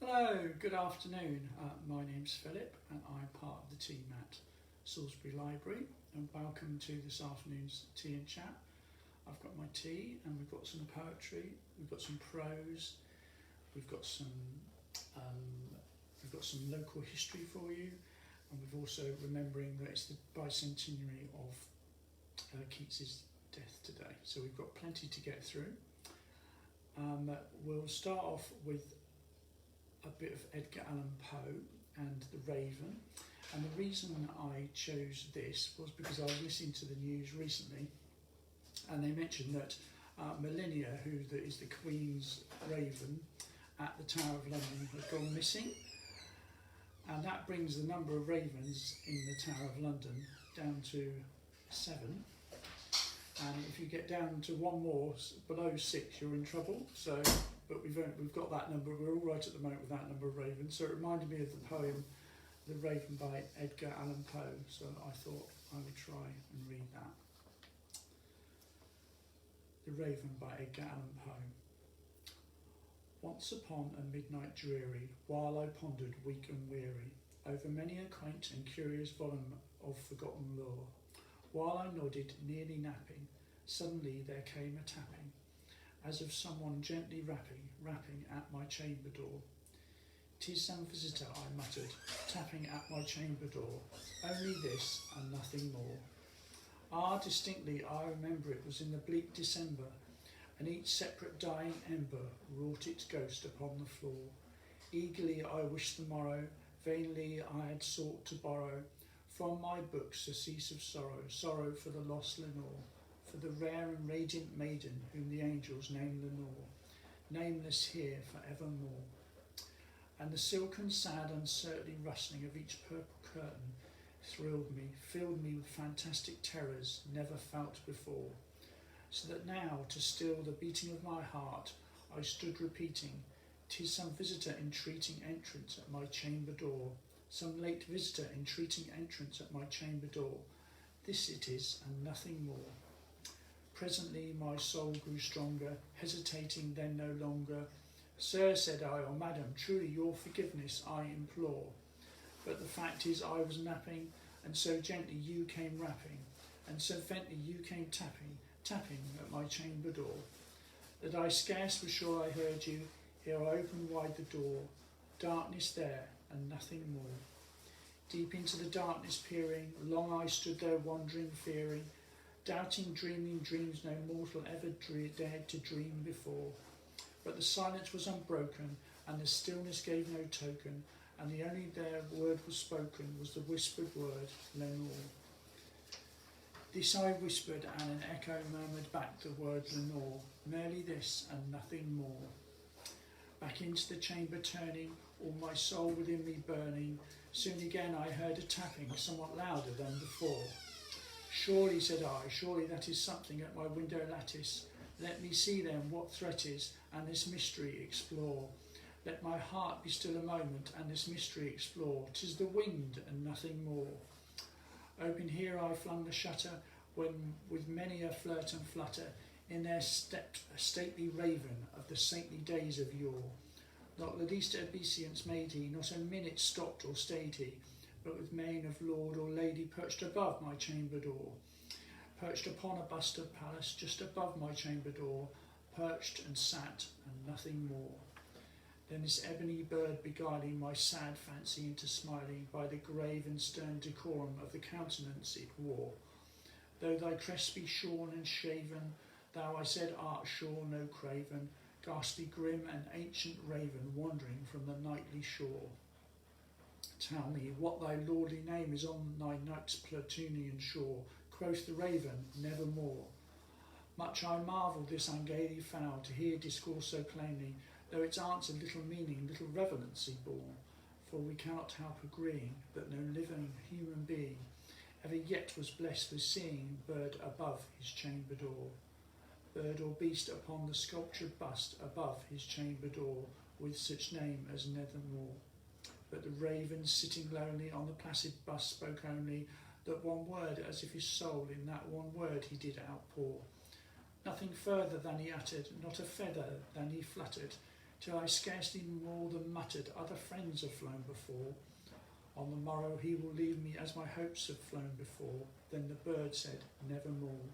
Hello, good afternoon. My name's Philip and I'm part of the team at Salisbury Library, and welcome to this afternoon's tea and chat. I've got my tea and we've got some poetry, we've got some prose, we've got some local history for you, and we've also remembering that it's the bicentenary of Keats's death today. So we've got plenty to get through. We'll start off with a bit of Edgar Allan Poe and The Raven, and the reason I chose this was because I was listening to the news recently and they mentioned that Melania, who is the Queen's raven at the Tower of London, had gone missing, and that brings the number of ravens in the Tower of London down to 7. And if you get down to one more below 6, you're in trouble. So, but we've got that number. We're all right at the moment with that number of ravens. So it reminded me of the poem "The Raven" by Edgar Allan Poe. So I thought I would try and read that. The Raven by Edgar Allan Poe. Once upon a midnight dreary, while I pondered weak and weary over many a quaint and curious volume of forgotten lore, while I nodded, nearly napping, suddenly there came a tapping, as of someone gently rapping at my chamber door. "'Tis some visitor," I muttered, tapping at my chamber door. "Only this, and nothing more." Ah, distinctly I remember it was in the bleak December, and each separate dying ember wrought its ghost upon the floor. Eagerly I wished the morrow, vainly I had sought to borrow from my books surcease of sorrow, sorrow for the lost Lenore, for the rare and radiant maiden whom the angels name Lenore, nameless here for evermore. And the silken, sad, uncertain rustling of each purple curtain thrilled me, filled me with fantastic terrors never felt before, so that now, to still the beating of my heart, I stood repeating, "'Tis some visitor entreating entrance at my chamber door, some late visitor entreating entrance at my chamber door. This it is, and nothing more." Presently my soul grew stronger, hesitating then no longer. "Sir," said I, "or madam, truly your forgiveness I implore. But the fact is I was napping, and so gently you came rapping, and so faintly you came tapping at my chamber door, that I scarce was sure I heard you. Here I opened wide the door, darkness there, and nothing more. Deep into the darkness peering, long I stood there wondering, fearing, doubting, dreaming dreams no mortal ever dared to dream before. But the silence was unbroken, and the stillness gave no token, and the only there word was spoken was the whispered word, Lenore. This I whispered, and an echo murmured back the word Lenore, merely this and nothing more. Back into the chamber turning, all my soul within me burning, soon again I heard a tapping, somewhat louder than before. "Surely," said I, "surely that is something at my window lattice. Let me see then what threat is, and this mystery explore. Let my heart be still a moment, and this mystery explore. 'Tis the wind, and nothing more." Open here I flung the shutter, when with many a flirt and flutter, in there stepped a stately raven of the saintly days of yore. Not the least obeisance made he, not a minute stopped or stayed he, but with mien of lord or lady perched above my chamber door, perched upon a bust of Pallas just above my chamber door, perched and sat, and nothing more. Then this ebony bird beguiling my sad fancy into smiling by the grave and stern decorum of the countenance it wore. "Though thy crest be shorn and shaven, thou," I said, "art sure no craven, ghastly grim and ancient raven wandering from the nightly shore. Tell me what thy lordly name is on thy night's Plutonian shore." Quoth the raven, "Nevermore." Much I marvelled this ungainly fowl to hear discourse so plainly, though its answer little meaning, little relevancy bore, for we cannot help agreeing that no living human being ever yet was blessed with seeing bird above his chamber door, bird or beast upon the sculptured bust above his chamber door, with such name as Nevermore. But the raven, sitting lonely on the placid bust, spoke only that one word, as if his soul in that one word he did outpour. Nothing further than he uttered, not a feather than he fluttered, till I scarcely more than muttered, other friends have flown before. On the morrow he will leave me as my hopes have flown before. Then the bird said, nevermore.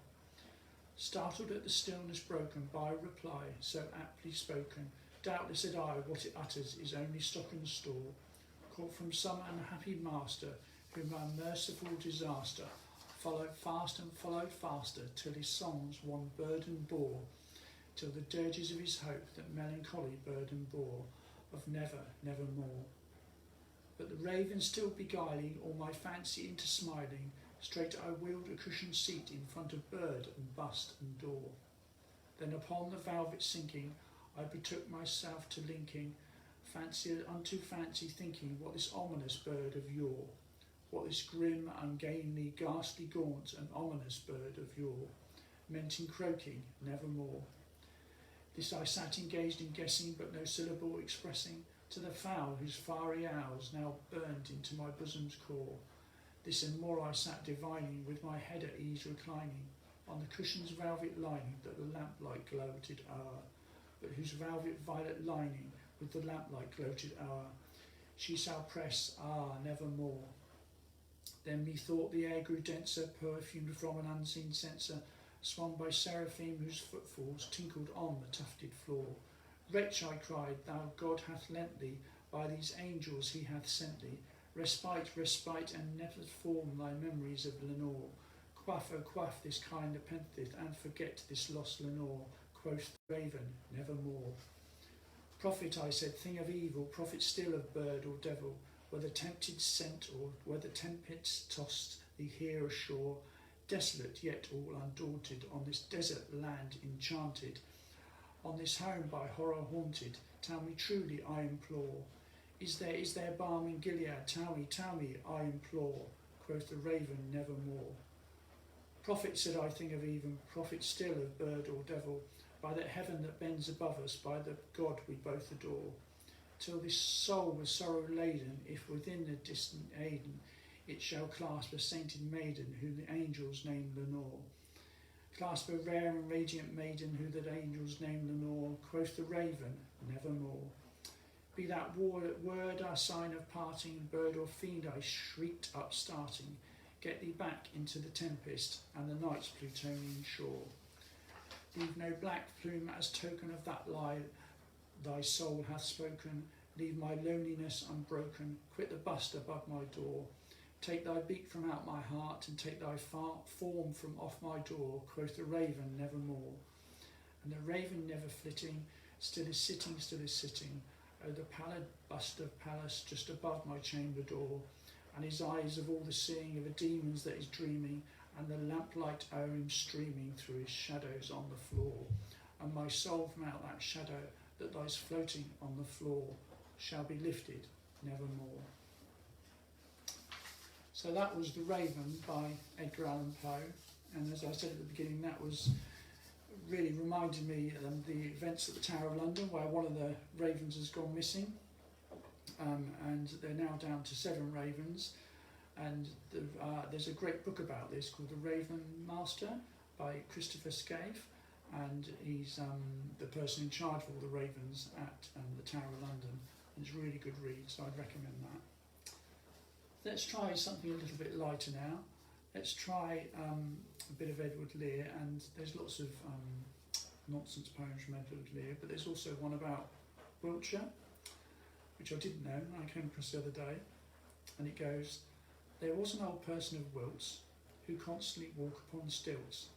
Startled at the stillness broken by a reply so aptly spoken, doubtless said I, what it utters is only stock and store, caught from some unhappy master, whom a merciful disaster followed fast and followed faster, till his songs one burden bore, till the dirges of his hope that melancholy burden bore, of never, nevermore. But the raven still beguiling all my fancy into smiling, straight I wheeled a cushioned seat in front of bird and bust and door. Then upon the velvet sinking, I betook myself to linking fancy unto fancy, thinking what this ominous bird of yore, what this grim, ungainly, ghastly, gaunt and ominous bird of yore meant in croaking nevermore. This I sat engaged in guessing, but no syllable expressing, to the fowl whose fiery owls now burned into my bosom's core. This and more I sat divining, with my head at ease reclining, on the cushion's velvet lining that the lamplight gloated o'er, but whose velvet violet lining with the lamplight gloated o'er, she shall press, nevermore. Then methought the air grew denser, perfumed from an unseen censer, swung by seraphim whose footfalls tinkled on the tufted floor. Wretch, I cried, thou God hath lent thee, by these angels he hath sent thee, respite, respite, and never form thy memories of Lenore. Quaff, oh quaff this kind nepenthe, and forget this lost Lenore. Quoth the raven, nevermore. Prophet, I said, thing of evil, prophet still of bird or devil, whether tempted sent or whether tempest tossed thee here ashore, desolate yet all undaunted, on this desert land enchanted, on this home by horror haunted, tell me truly, I implore, is there balm in Gilead? Tell me, I implore. Quoth the raven, nevermore. Prophet, said I, thing of even, prophet still of bird or devil, by that heaven that bends above us, by the God we both adore, till this soul with sorrow laden, if within the distant Aden, it shall clasp a sainted maiden, whom the angels name Lenore. Clasp a rare and radiant maiden, who the angels name Lenore. Quoth the raven, nevermore. Be that word our sign of parting, bird or fiend, I shrieked up starting, get thee back into the tempest, and the night's Plutonian shore. Leave no black plume as token of that lie thy soul hath spoken, leave my loneliness unbroken, quit the bust above my door, take thy beak from out my heart, and take thy form from off my door. Quoth the raven, nevermore. And the raven never flitting, still is sitting, oh the pallid bust of Pallas just above my chamber door, and his eyes of all the seeing of a demon's that is dreaming, and the lamplight o'er him streaming through his shadows on the floor, and my soul from out that shadow that lies floating on the floor shall be lifted nevermore. So that was The Raven by Edgar Allan Poe, and as I said at the beginning, that was really reminded me of the events at the Tower of London, where one of the ravens has gone missing, and they're now down to 7 ravens. And there's a great book about this called The Raven Master by Christopher Scaife, and he's the person in charge of all the ravens at the Tower of London. And it's a really good read, so I'd recommend that. Let's try something a little bit lighter now. Let's try a bit of Edward Lear, and there's lots of nonsense poems from Edward Lear, but there's also one about Wiltshire, which I didn't know, I came across the other day, and it goes, there was an old person of Wilts, who constantly walked upon stilts.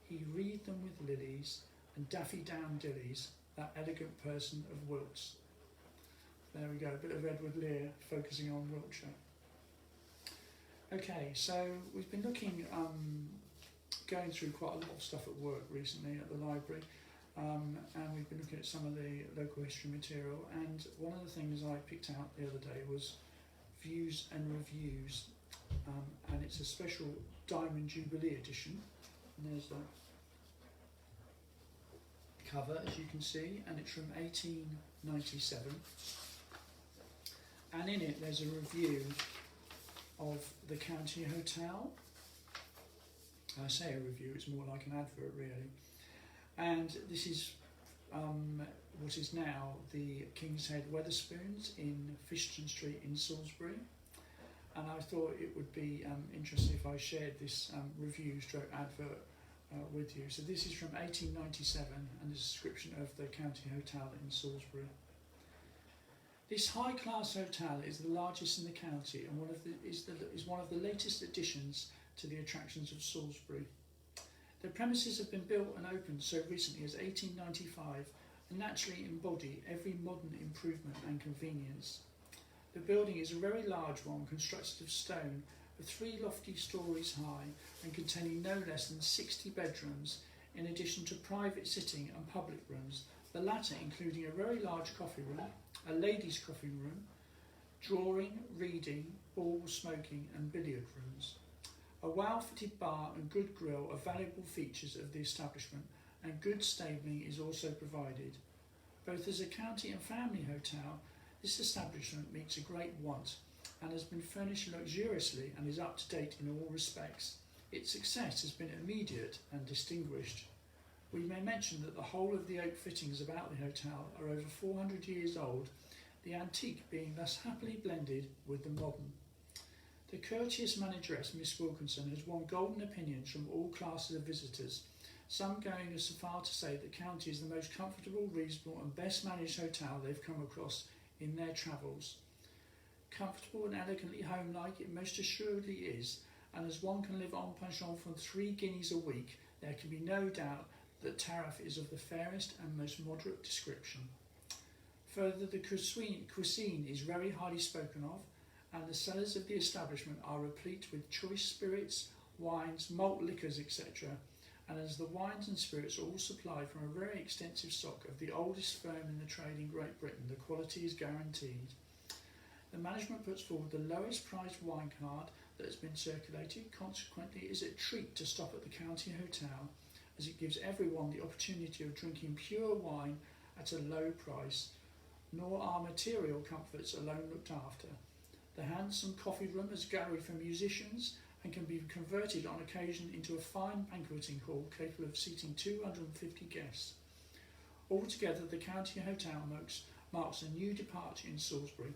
He wreathed them with lilies, and daffy down dillies, that elegant person of Wilts. There we go, a bit of Edward Lear focusing on Wiltshire. Okay, so we've been looking, going through quite a lot of stuff at work recently at the library, and we've been looking at some of the local history material, and one of the things I picked out the other day was Views and Reviews, and it's a special Diamond Jubilee edition, and there's the cover, as you can see, and it's from 1897, and in it there's a review of the County Hotel. I say a review, it's more like an advert really. And this is what is now the King's Head Wetherspoons in Fisherton Street in Salisbury. And I thought it would be interesting if I shared this review stroke advert with you. So this is from 1897 and a description of the County Hotel in Salisbury. This high-class hotel is the largest in the county and is one of the latest additions to the attractions of Salisbury. The premises have been built and opened so recently as 1895 and naturally embody every modern improvement and convenience. The building is a very large one, constructed of stone, with 3 lofty stories high and containing no less than 60 bedrooms, in addition to private sitting and public rooms, the latter including a very large coffee room, a ladies' coffee room, drawing, reading, ball, smoking and billiard rooms. A well-fitted bar and good grill are valuable features of the establishment, and good stabling is also provided. Both as a county and family hotel, this establishment meets a great want and has been furnished luxuriously and is up to date in all respects. Its success has been immediate and distinguished. We may mention that the whole of the oak fittings about the hotel are over 400 years old, the antique being thus happily blended with the modern. The courteous manageress, Miss Wilkinson, has won golden opinions from all classes of visitors, some going as far to say that the county is the most comfortable, reasonable and best managed hotel they've come across in their travels. Comfortable and elegantly homelike it most assuredly is, and as one can live en pension for 3 guineas a week, there can be no doubt that tariff is of the fairest and most moderate description. Further, the cuisine is very highly spoken of, and the cellars of the establishment are replete with choice spirits, wines, malt liquors, etc., and as the wines and spirits are all supplied from a very extensive stock of the oldest firm in the trade in Great Britain, the quality is guaranteed. The management puts forward the lowest priced wine card that has been circulated. Consequently, it is a treat to stop at the County Hotel, as it gives everyone the opportunity of drinking pure wine at a low price, nor are material comforts alone looked after. The handsome coffee room is a gallery for musicians and can be converted on occasion into a fine banqueting hall capable of seating 250 guests. Altogether, the County Hotel marks a new departure in Salisbury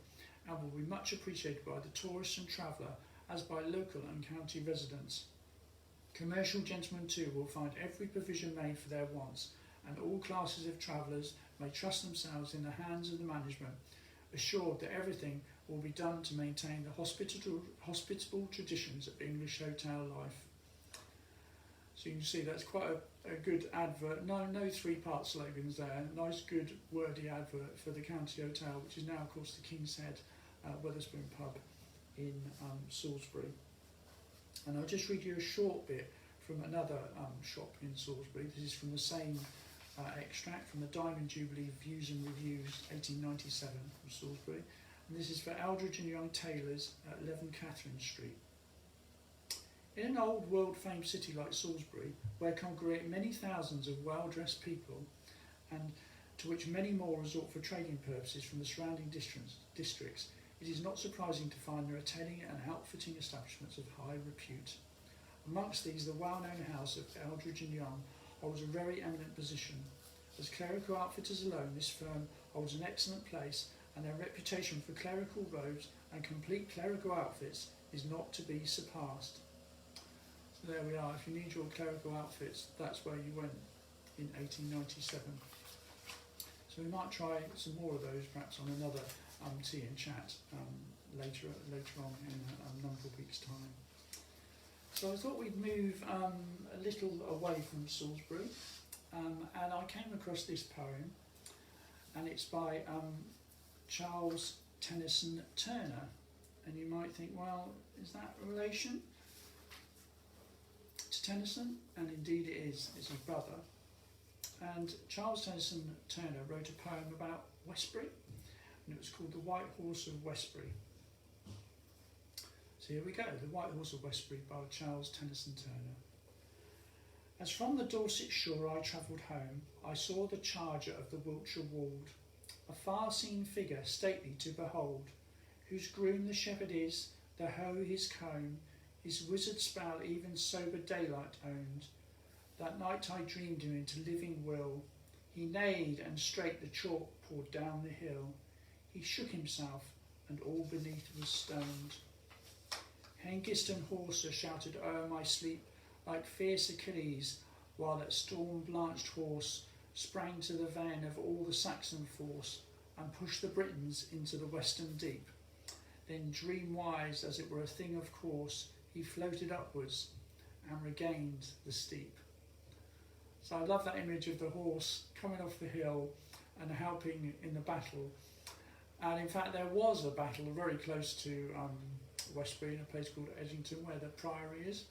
and will be much appreciated by the tourist and traveller as by local and county residents. Commercial gentlemen too will find every provision made for their wants, and all classes of travellers may trust themselves in the hands of the management, assured that everything will be done to maintain the hospitable traditions of English hotel life. So you can see that's quite a good advert. No 3-part slogans there. Nice, good, wordy advert for the County Hotel, which is now, of course, the King's Head Wetherspoon pub in Salisbury. And I'll just read you a short bit from another shop in Salisbury. This is from the same extract from the Diamond Jubilee Views and Reviews 1897 from Salisbury. And this is for Aldridge and Young Tailors at 11 Catherine Street. In an old world-famed city like Salisbury, where congregate many thousands of well-dressed people, and to which many more resort for trading purposes from the surrounding districts, it is not surprising to find there are tailoring and outfitting establishments of high repute. Amongst these, the well-known house of Aldridge and Young holds a very eminent position. As clerical outfitters alone, this firm holds an excellent place, and their reputation for clerical robes and complete clerical outfits is not to be surpassed. So there we are. If you need your clerical outfits, that's where you went in 1897. So we might try some more of those perhaps on another tea and chat later on in a number of weeks' time. So I thought we'd move a little away from Salisbury, and I came across this poem, and it's by Charles Tennyson Turner, and you might think, well, is that a relation to Tennyson? And indeed it is. It's his brother. And Charles Tennyson Turner wrote a poem about Westbury, and it was called The White Horse of Westbury. So here we go, The White Horse of Westbury by Charles Tennyson Turner. As from the Dorset shore I travelled home, I saw the charger of the Wiltshire wold, a far-seen figure stately to behold, whose groom the shepherd is, the hoe his comb, his wizard spell even sober daylight owned. That night I dreamed him into living will, He neighed, and straight the chalk poured down the hill. He shook himself, and all beneath was stoned. Hengist and Horsa shouted o'er my sleep like fierce Achilles, while that storm-blanched horse sprang to the van of all the Saxon force, and pushed the Britons into the western deep. Then, dream-wise, as it were a thing of course, he floated upwards and regained the steep. So I love that image of the horse coming off the hill and helping in the battle. And in fact, there was a battle very close to Westbury, in a place called Edgington, where the priory is.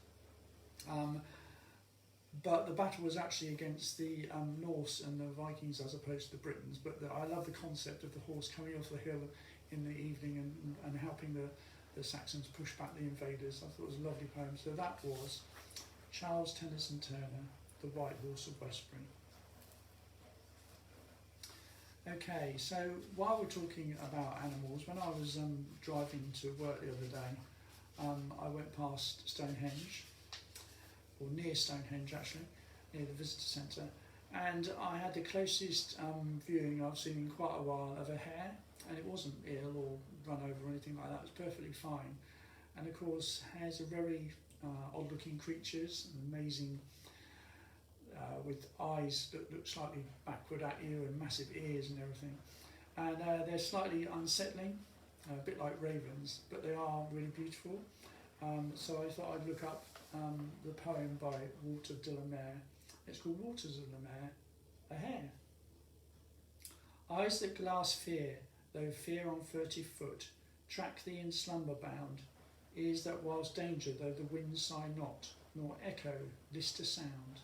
But the battle was actually against the Norse and the Vikings as opposed to the Britons. But I love the concept of the horse coming off the hill in the evening and helping the Saxons push back the invaders. I thought it was a lovely poem. So that was Charles Tennyson Turner, The White Horse of Westbury. Okay, so while we're talking about animals, when I was driving to work the other day, I went past Stonehenge, or near Stonehenge actually, near the visitor centre, and I had the closest viewing I've seen in quite a while of a hare, and it wasn't ill or run over or anything like that. It was perfectly fine. And of course, hares are very odd-looking creatures, and amazing, with eyes that look slightly backward at you and massive ears and everything. And they're slightly unsettling, a bit like ravens, but they are really beautiful. So I thought I'd look up the poem by Walter de la Mare. It's called Waters of la Mare, a hare. Eyes that glass fear, though fear on furtive foot, track thee in slumber bound. Ears that whilst danger, though the wind sigh not, nor echo list a sound.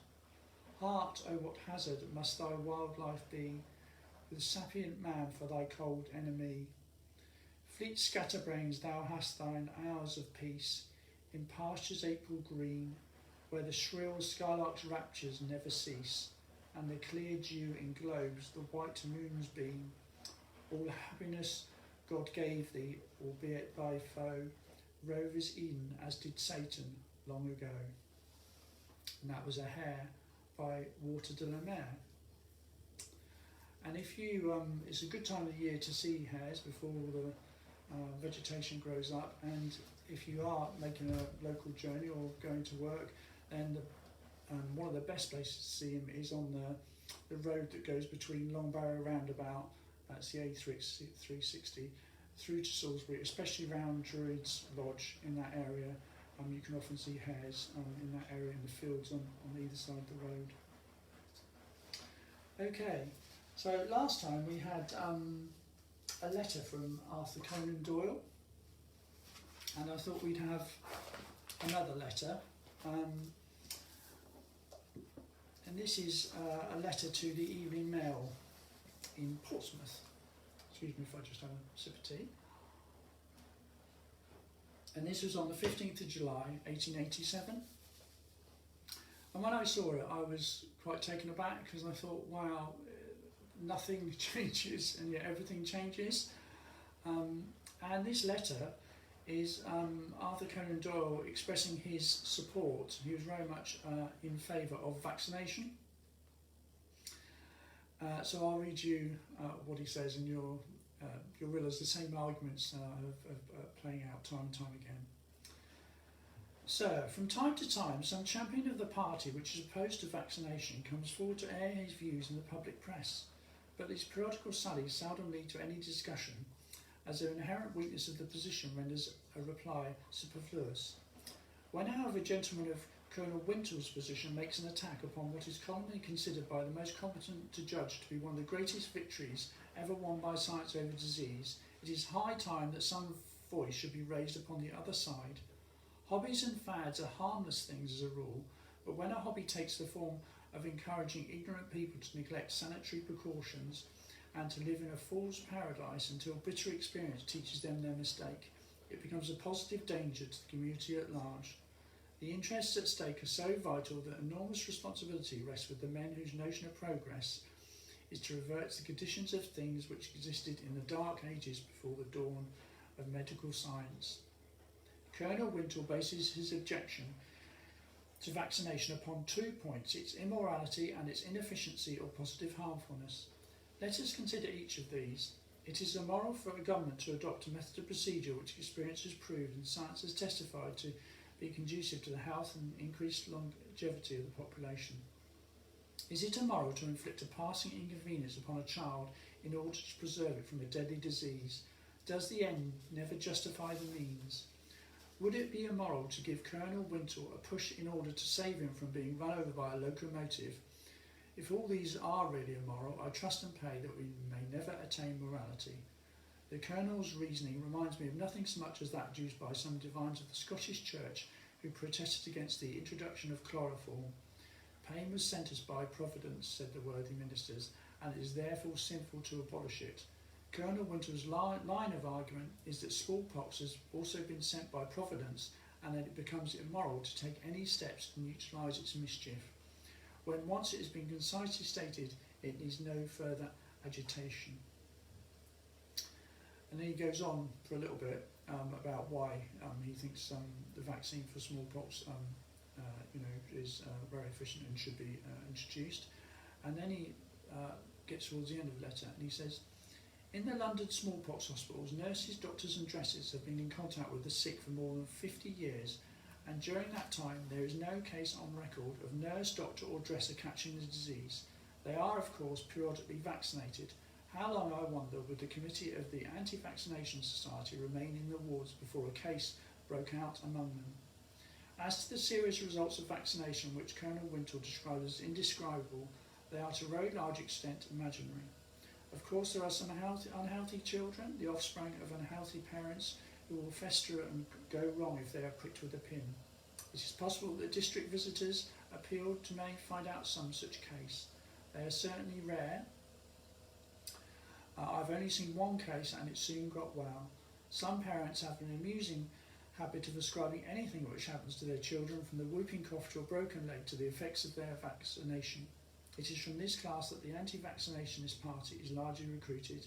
Heart, oh what hazard must thy wild life be, with sapient man for thy cold enemy. Fleet scatterbrains, thou hast thine hours of peace, in pastures April green, where the shrill skylark's raptures never cease, and the clear dew englobes the white moon's beam. All happiness God gave thee, albeit thy foe rovers Eden, as did Satan long ago. And that was a hare by Walter de la Mare. And if you, it's a good time of the year to see hares before all the vegetation grows up, and if you are making a local journey or going to work, then one of the best places to see them is on the road that goes between Longbarrow Roundabout, that's the A360, through to Salisbury, especially around Druids Lodge in that area. You can often see hares in that area in the fields on either side of the road. Okay, so last time we had a letter from Arthur Conan Doyle, and I thought we'd have another letter. And this is a letter to the Evening Mail in Portsmouth. Excuse me if I just have a sip of tea. And this was on the 15th of July, 1887. And when I saw it, I was quite taken aback, because I thought, wow, nothing changes and yet everything changes. And this letter is Arthur Conan Doyle expressing his support. He was very much in favour of vaccination. So I'll read you what he says, and you'll realise the same arguments of playing out time and time again. Sir, from time to time, some champion of the party which is opposed to vaccination comes forward to air his views in the public press, but these periodical sallies seldom lead to any discussion, as their inherent weakness of the position renders a reply superfluous. When, however, a gentleman of Colonel Wintel's position makes an attack upon what is commonly considered by the most competent to judge to be one of the greatest victories ever won by science over disease, it is high time that some voice should be raised upon the other side. Hobbies and fads are harmless things as a rule, but when a hobby takes the form of encouraging ignorant people to neglect sanitary precautions and to live in a fool's paradise until bitter experience teaches them their mistake, it becomes a positive danger to the community at large. The interests at stake are so vital that enormous responsibility rests with the men whose notion of progress is to revert to the conditions of things which existed in the dark ages before the dawn of medical science. Colonel Wintel bases his objection to vaccination upon 2 points: its immorality and its inefficiency or positive harmfulness. Let us consider each of these. It is immoral for a government to adopt a method of procedure which experience has proved and science has testified to be conducive to the health and increased longevity of the population. Is it immoral to inflict a passing inconvenience upon a child in order to preserve it from a deadly disease? Does the end never justify the means? Would it be immoral to give Colonel Wintle a push in order to save him from being run over by a locomotive? If all these are really immoral, I trust and pray that we may never attain morality. The Colonel's reasoning reminds me of nothing so much as that used by some divines of the Scottish Church who protested against the introduction of chloroform. Pain was sent us by Providence, said the worthy ministers, and it is therefore sinful to abolish it. Colonel Winter's line of argument is that smallpox has also been sent by Providence, and that it becomes immoral to take any steps to neutralise its mischief. When once it has been concisely stated, it needs no further agitation. And then he goes on for a little bit about why he thinks the vaccine for smallpox is very efficient and should be introduced. And then he gets towards the end of the letter and he says, in the London smallpox hospitals, nurses, doctors and dressers have been in contact with the sick for more than 50 years, and during that time there is no case on record of nurse, doctor or dresser catching the disease. They are, of course, periodically vaccinated. How long, I wonder, would the committee of the Anti-Vaccination Society remain in the wards before a case broke out among them? As to the serious results of vaccination, which Colonel Wintle described as indescribable, they are to a very large extent imaginary. Of course, there are some unhealthy children, the offspring of unhealthy parents, who will fester and go wrong if they are pricked with a pin. It is possible that district visitors appealed to may find out some such case. They are certainly rare. I've only seen one case and it soon got well. Some parents have an amusing habit of ascribing anything which happens to their children, from the whooping cough to a broken leg, to the effects of their vaccination. It is from this class that the anti-vaccinationist party is largely recruited.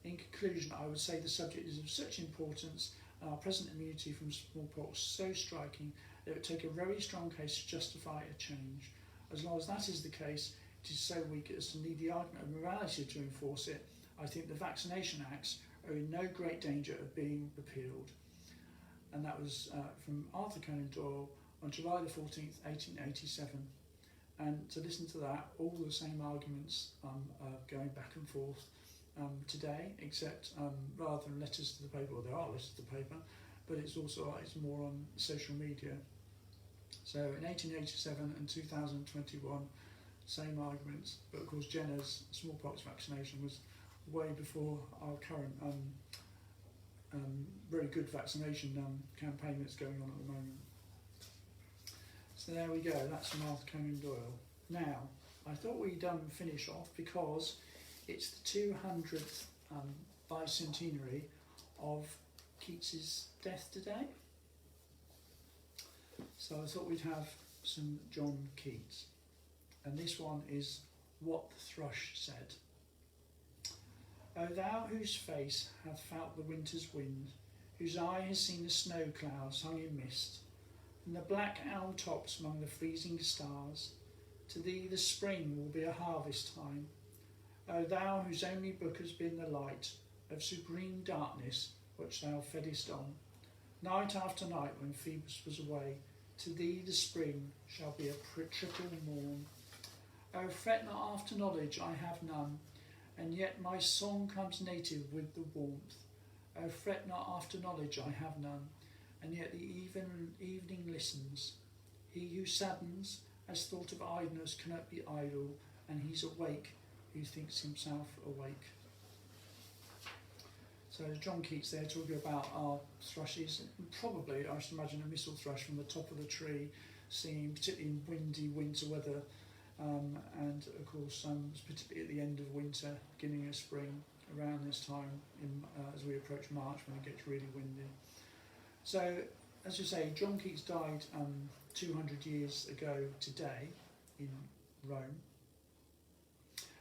In conclusion, I would say the subject is of such importance and our present immunity from smallpox so striking that it would take a very strong case to justify a change. As long as that is the case, it is so weak as to need the argument of morality to enforce it. I think the vaccination acts are in no great danger of being repealed. And that was from Arthur Conan Doyle on July the 14th, 1887. And to listen to that, all the same arguments are going back and forth today, except rather than letters to the paper, well, there are letters to the paper, but it's more on social media. So in 1887 and 2021, same arguments, but of course Jenner's smallpox vaccination was way before our current very good vaccination campaign that's going on at the moment. So there we go, that's from Arthur Conan Doyle. Now, I thought we'd finish off because it's the 200th bicentenary of Keats's death today. So I thought we'd have some John Keats. And this one is What the Thrush Said. O thou whose face hath felt the winter's wind, whose eye has seen the snow clouds hung in mist, and the black elm tops among the freezing stars, to thee the spring will be a harvest time. O thou whose only book has been the light of supreme darkness which thou feddest on, night after night when Phoebus was away, to thee the spring shall be a trickle morn. O fret not after knowledge, I have none, and yet my song comes native with the warmth. O fret not after knowledge, I have none, and yet the evening listens. He who saddens has thought of idleness cannot be idle, and he's awake who thinks himself awake. So John Keats there talking about our thrushes, probably I should imagine a missel thrush from the top of the tree, singing particularly in windy winter weather, and of course particularly at the end of winter, beginning of spring, around this time as we approach March when it gets really windy. So as you say, John Keats died 200 years ago today in Rome,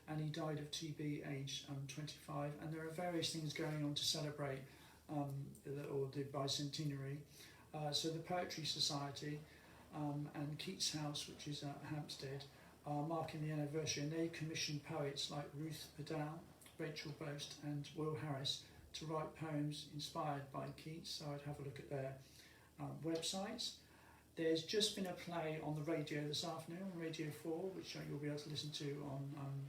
and he died of TB aged 25, and there are various things going on to celebrate the bicentenary. So the Poetry Society and Keats House, which is at Hampstead, are marking the anniversary, and they commissioned poets like Ruth Padal, Rachel Boast and Will Harris to write poems inspired by Keats, so I'd have a look at their websites. There's just been a play on the radio this afternoon, on Radio 4, which you'll be able to listen to on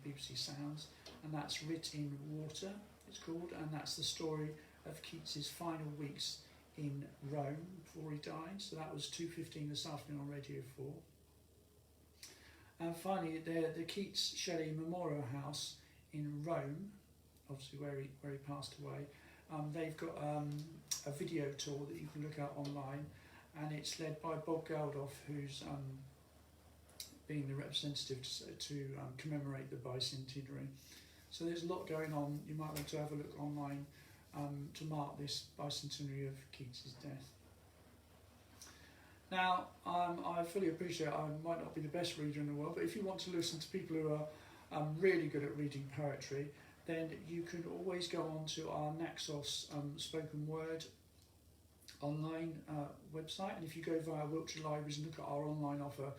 BBC Sounds, and that's Writ in Water, it's called, and that's the story of Keats's final weeks in Rome before he died. So that was 2:15 this afternoon on Radio 4. And finally, the Keats Shelley Memorial House in Rome, obviously where he passed away. They've got a video tour that you can look at online, and it's led by Bob Geldof, who's being the representative to commemorate the bicentenary. So there's a lot going on. You might want to have a look online to mark this bicentenary of Keats's death. Now, I fully appreciate I might not be the best reader in the world, but if you want to listen to people who are really good at reading poetry, then you can always go on to our Naxos spoken word online website, and if you go via Wiltshire Libraries and look at our online offer,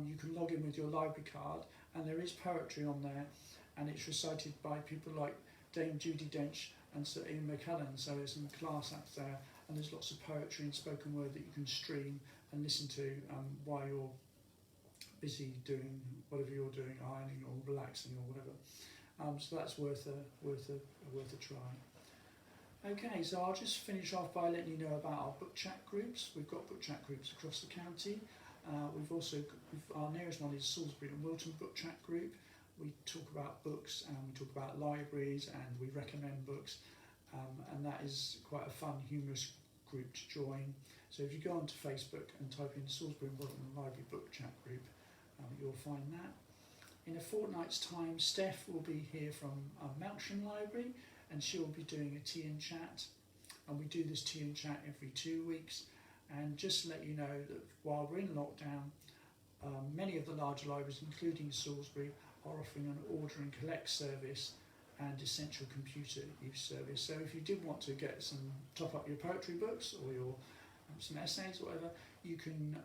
you can log in with your library card, and there is poetry on there, and it's recited by people like Dame Judi Dench and Sir Ian McKellen, so there's some class acts there, and there's lots of poetry and spoken word that you can stream and listen to while you're busy doing whatever you're doing, ironing or relaxing or whatever. So that's worth a try. Okay, so I'll just finish off by letting you know about our book chat groups. We've got book chat groups across the county. Our nearest one is Salisbury and Wilton book chat group. We talk about books and we talk about libraries and we recommend books, and that is quite a fun, humorous group to join. So if you go onto Facebook and type in Salisbury and Wilton Library book chat group, you'll find that. In a fortnight's time, Steph will be here from Melksham Library, and she'll be doing a tea and chat, and we do this tea and chat every 2 weeks. And just to let you know that while we're in lockdown, many of the larger libraries, including Salisbury, are offering an order and collect service and essential computer use service. So if you did want to top up your poetry books or your some essays or whatever, you can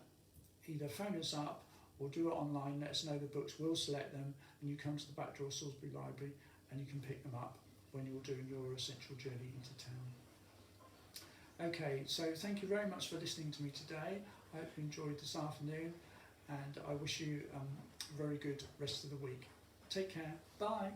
either phone us up or do it online, let us know the books, we'll select them, and you come to the back door of Salisbury Library and you can pick them up when you're doing your essential journey into town. Okay, so thank you very much for listening to me today. I hope you enjoyed this afternoon, and I wish you a very good rest of the week. Take care. Bye.